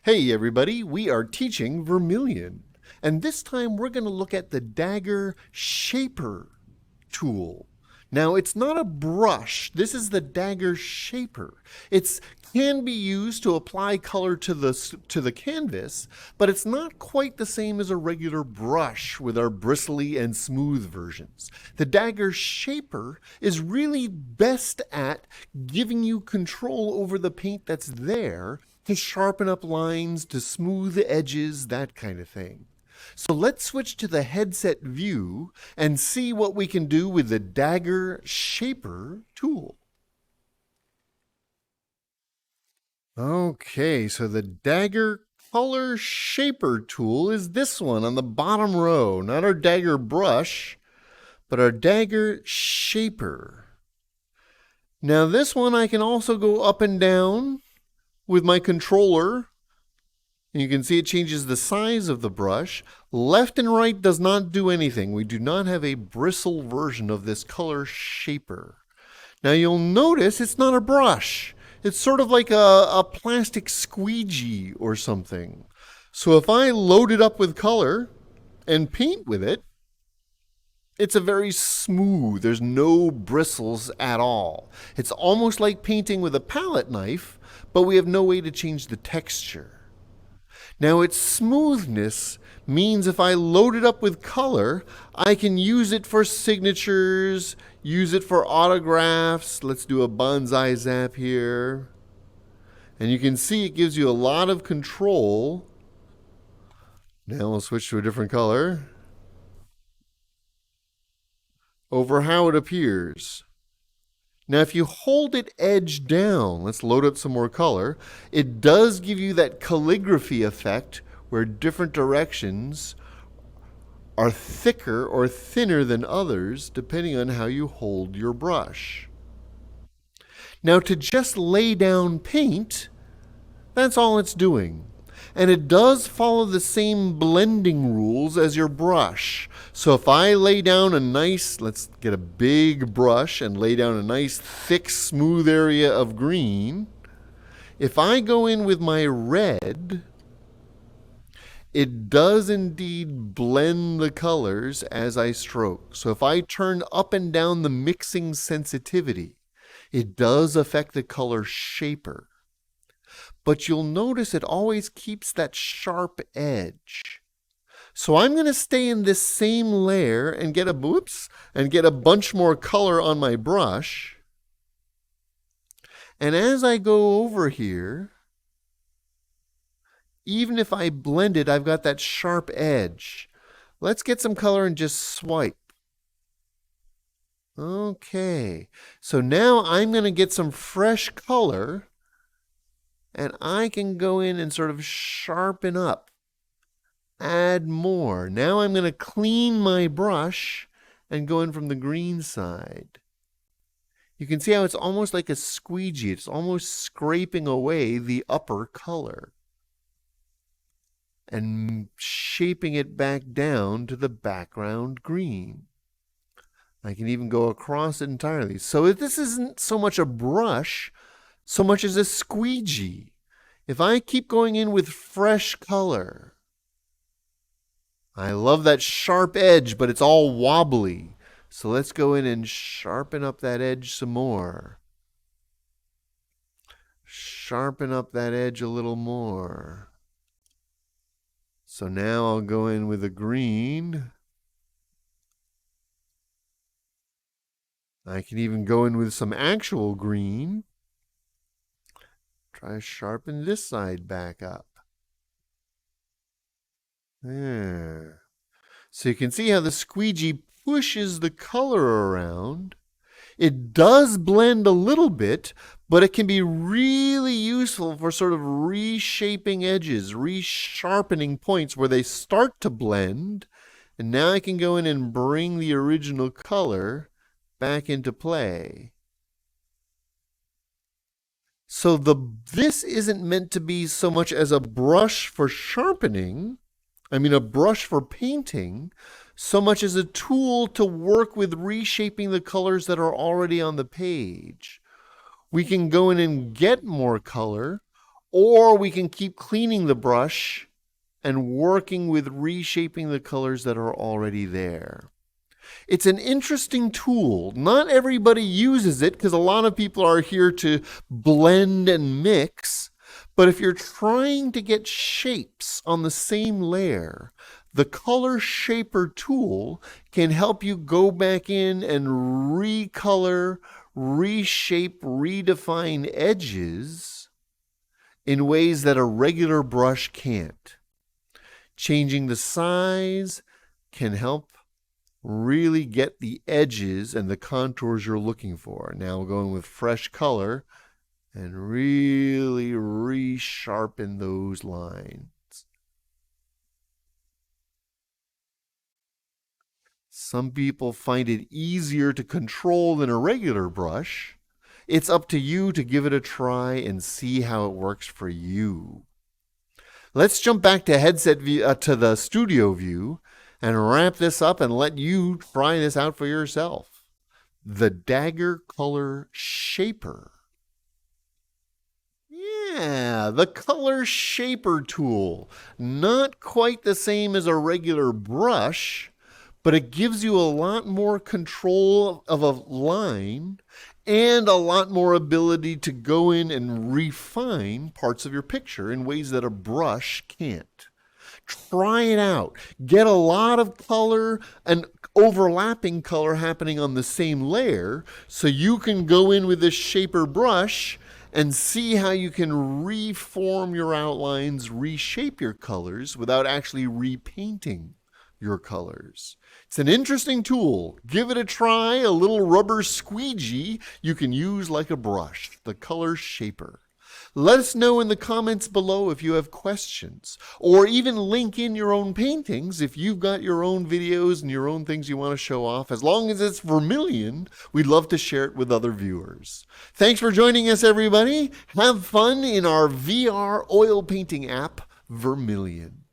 Hey everybody, we are teaching Vermillion. And this time we're going to look at the Dagger Shaper tool. Now it's not a brush, this is the Dagger Shaper. It can be used to apply color to the canvas, but it's not quite the same as a regular brush with our bristly and smooth versions. The Dagger Shaper is really best at giving you control over the paint that's there to sharpen up lines, to smooth edges, that kind of thing. So let's switch to the headset view and see what we can do with the Dagger Shaper tool. Okay, so the Dagger Color Shaper tool is this one on the bottom row. Not our Dagger brush, but our Dagger Shaper. Now this one I can also go up and down with my controller. You can see it changes the size of the brush. Left and right does not do anything. We do not have a bristle version of this Color Shaper. Now you'll notice it's not a brush. It's sort of like a plastic squeegee or something. So if I load it up with color and paint with it, it's a very smooth, there's no bristles at all. It's almost like painting with a palette knife, but we have no way to change the texture. Now its smoothness means if I load it up with color, I can use it for signatures, use it for autographs. Let's do a bonsai zap here. And you can see it gives you a lot of control. Now we'll switch to a different color over how it appears. Now if you hold it edge down, let's load up some more color, it does give you that calligraphy effect where different directions are thicker or thinner than others depending on how you hold your brush. Now to just lay down paint, that's all it's doing. And it does follow the same blending rules as your brush. So if I lay down a nice, let's get a big brush and lay down a nice thick smooth area of green. If I go in with my red, it does indeed blend the colors as I stroke. So if I turn up and down the mixing sensitivity, it does affect the Color Shaper. But you'll notice it always keeps that sharp edge. So I'm going to stay in this same layer and get a bunch more color on my brush. And as I go over here, even if I blend it, I've got that sharp edge. Let's get some color and just swipe. Okay, so now I'm going to get some fresh color. And I can go in and sort of sharpen up, add more. Now I'm going to clean my brush and go in from the green side. You can see how it's almost like a squeegee. It's almost scraping away the upper color and shaping it back down to the background green. I can even go across it entirely. So this isn't so much a brush so much as a squeegee. If I keep going in with fresh color, I love that sharp edge, but it's all wobbly. So let's go in and sharpen up that edge some more. Sharpen up that edge a little more. So now I'll go in with a green. I can even go in with some actual green. Try to sharpen this side back up. There. So you can see how the squeegee pushes the color around. It does blend a little bit, but it can be really useful for sort of reshaping edges, resharpening points where they start to blend. And now I can go in and bring the original color back into play. So this isn't meant to be so much as a brush for sharpening, a brush for painting, so much as a tool to work with reshaping the colors that are already on the page. We can go in and get more color, or we can keep cleaning the brush and working with reshaping the colors that are already there. It's an interesting tool. Not everybody uses it because a lot of people are here to blend and mix. But if you're trying to get shapes on the same layer, the Color Shaper tool can help you go back in and recolor, reshape, redefine edges in ways that a regular brush can't. Changing the size can help really get the edges and the contours you're looking for. Now going with fresh color and really resharpen those lines. Some people find it easier to control than a regular brush. It's up to you to give it a try and see how it works for you. Let's jump back to headset to the studio view and wrap this up and let you try this out for yourself. The Dagger Color Shaper. Yeah, the Color Shaper tool. Not quite the same as a regular brush, but it gives you a lot more control of a line and a lot more ability to go in and refine parts of your picture in ways that a brush can't. Try it out. Get a lot of color and overlapping color happening on the same layer so you can go in with this shaper brush and see how you can reform your outlines, reshape your colors without actually repainting your colors. It's an interesting tool. Give it a try, a little rubber squeegee you can use like a brush, the Color Shaper. Let us know in the comments below if you have questions, or even link in your own paintings if you've got your own videos and your own things you want to show off. As long as it's Vermillion, we'd love to share it with other viewers. Thanks for joining us, everybody. Have fun in our VR oil painting app, Vermillion.